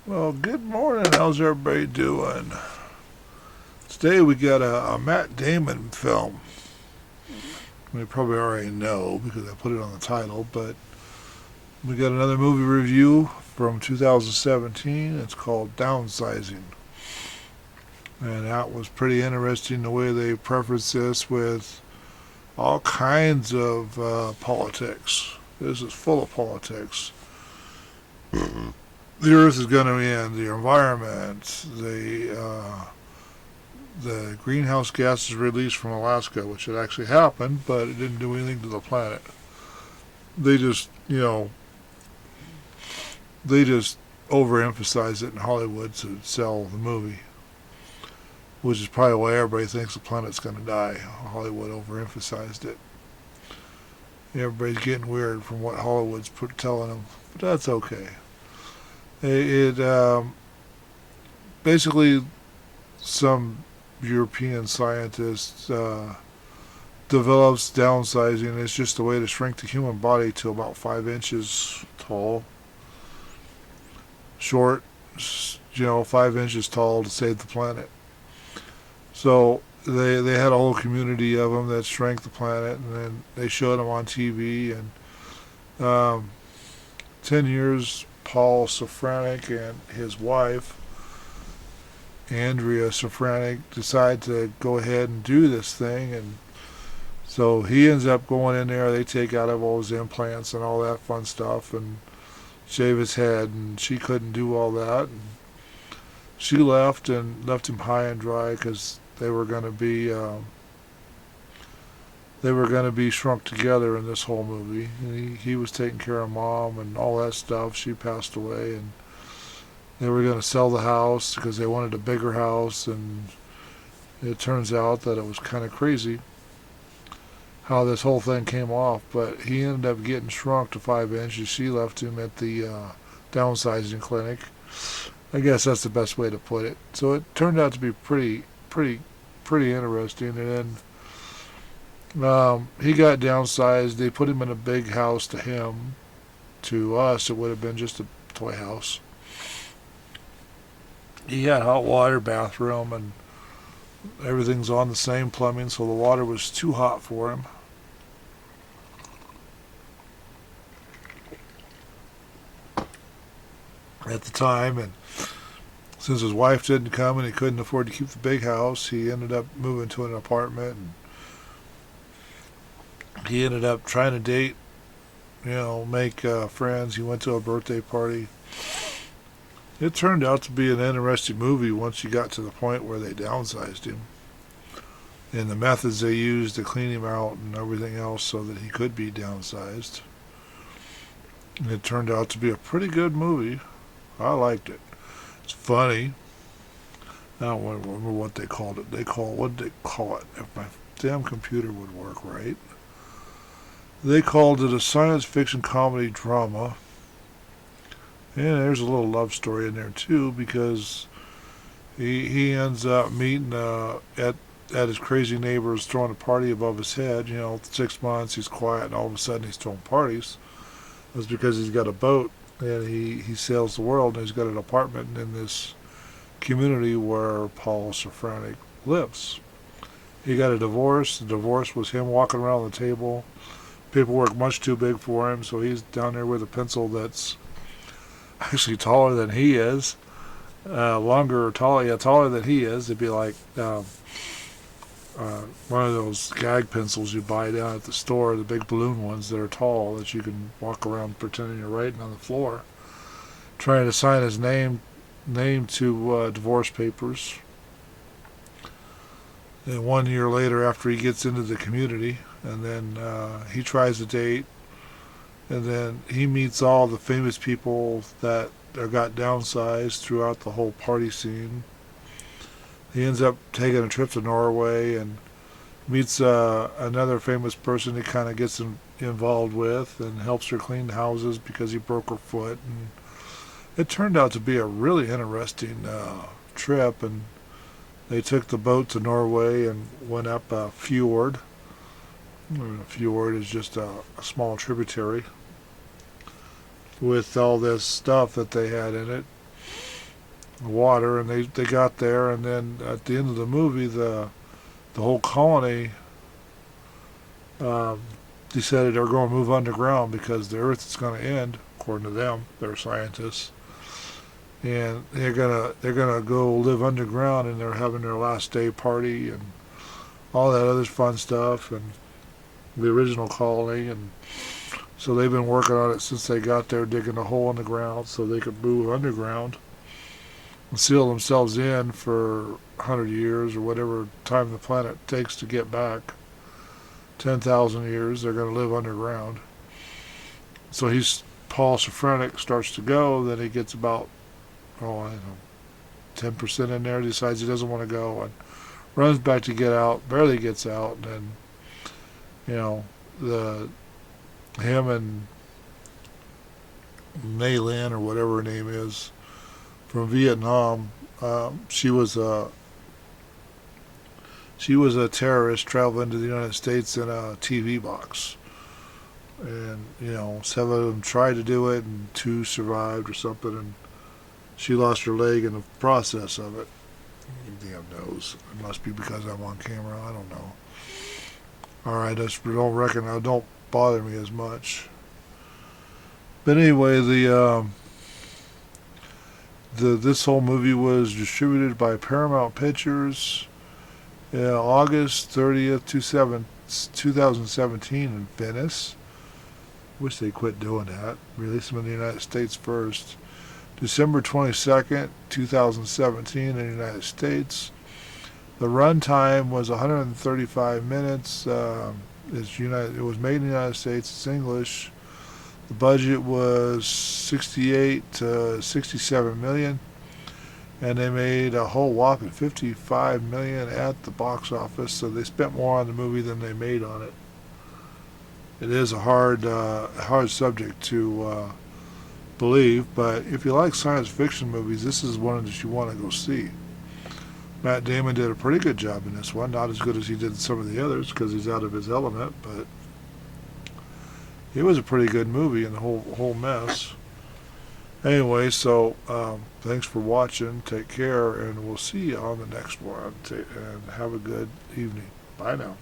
Well, good morning. How's everybody doing? Today we got a Matt Damon film. You probably already know because I put it on the title, but we got another movie review from 2017. It's called Downsizing. And that was pretty interesting the way they prefaced this with all kinds of politics. This is full of politics. The earth is going to end, the environment, the greenhouse gases released from Alaska, which had actually happened, but it didn't do anything to the planet. They just, they just overemphasize it in Hollywood to sell the movie, which is probably why everybody thinks the planet's going to die. Hollywood overemphasized it. Everybody's getting weird from what Hollywood's telling them, but that's okay. It basically some European scientists develops downsizing. It's just a way to shrink the human body to about 5 inches tall, short, 5 inches tall to save the planet. So they had a whole community of them that shrank the planet, and then they showed them on TV. And 10 years, Paul Safranek and his wife, Audrey Safranek, decide to go ahead and do this thing. And so he ends up going in there. They take out of all his implants and all that fun stuff and shave his head. And she couldn't do all that. And she left and left him high and dry because they were going to be shrunk together in this whole movie. And he was taking care of mom and all that stuff. She passed away, and they were going to sell the house because they wanted a bigger house. And it turns out that it was kind of crazy how this whole thing came off. But he ended up getting shrunk to 5 inches. She left him at the downsizing clinic. I guess that's the best way to put it. So it turned out to be pretty interesting. And then he got downsized. They put him in a big house. To him, to us, it would have been just a toy house. He had hot water, bathroom, and everything's on the same plumbing, so the water was too hot for him. At the time, and since his wife didn't come and he couldn't afford to keep the big house, he ended up moving to an apartment. And he ended up trying to date, make friends. He went to a birthday party. It turned out to be an interesting movie once you got to the point where they downsized him. And the methods they used to clean him out and everything else so that he could be downsized. And it turned out to be a pretty good movie. I liked it. It's funny. I don't remember what they called it. What did they call it? If my damn computer would work right. They called it a science fiction comedy drama. And there's a little love story in there too, because he ends up meeting at his crazy neighbor's throwing a party above his head. 6 months he's quiet, and all of a sudden he's throwing parties. That's because he's got a boat and he sails the world, and he's got an apartment in this community where Paul Safranek lives. He got a divorce. The divorce was him walking around the table. Paperwork much too big for him, so he's down there with a pencil that's actually taller than he is, taller than he is. It'd be like one of those gag pencils you buy down at the store, the big balloon ones that are tall that you can walk around pretending you're writing on the floor, trying to sign his name to divorce papers. And 1 year later, after he gets into the community, and then he tries a date. And then he meets all the famous people that got downsized throughout the whole party scene. He ends up taking a trip to Norway and meets another famous person he kind of gets involved with and helps her clean houses because he broke her foot. And it turned out to be a really interesting trip. And they took the boat to Norway and went up a fjord. A fjord is just a small tributary with all this stuff that they had in it. water, and they got there, and then at the end of the movie, the whole colony decided they were going to move underground because the Earth is going to end, according to them. They're scientists, and they're gonna go live underground, and they're having their last day party and all that other fun stuff, and the original colony, and so they've been working on it since they got there, digging a hole in the ground so they could move underground and seal themselves in for 100 years or whatever time the planet takes to get back. 10,000 years, they're going to live underground. So Paul Safranek starts to go, then he gets about, I don't know, 10% in there, decides he doesn't want to go, and runs back to get out, barely gets out, and then, him and Mei Lin, or whatever her name is, from Vietnam, she was a terrorist traveling to the United States in a TV box. And, 7 of them tried to do it, and 2 survived or something, and she lost her leg in the process of it. Damn knows. It must be because I'm on camera. I don't know. Alright, don't bother me as much. But anyway, this whole movie was distributed by Paramount Pictures August 30th, 2017 in Venice. Wish they quit doing that. Release them in the United States first. December 22nd, 2017 in the United States. The runtime was 135 minutes. It was made in the United States. It's English. The budget was 68 to 67 million, and they made a whole whopping 55 million at the box office. So they spent more on the movie than they made on it. It is a hard subject to believe, but if you like science fiction movies, this is one that you want to go see. Matt Damon did a pretty good job in this one, not as good as he did in some of the others because he's out of his element, but it was a pretty good movie and the whole mess. Anyway, so thanks for watching. Take care, and we'll see you on the next one. And have a good evening. Bye now.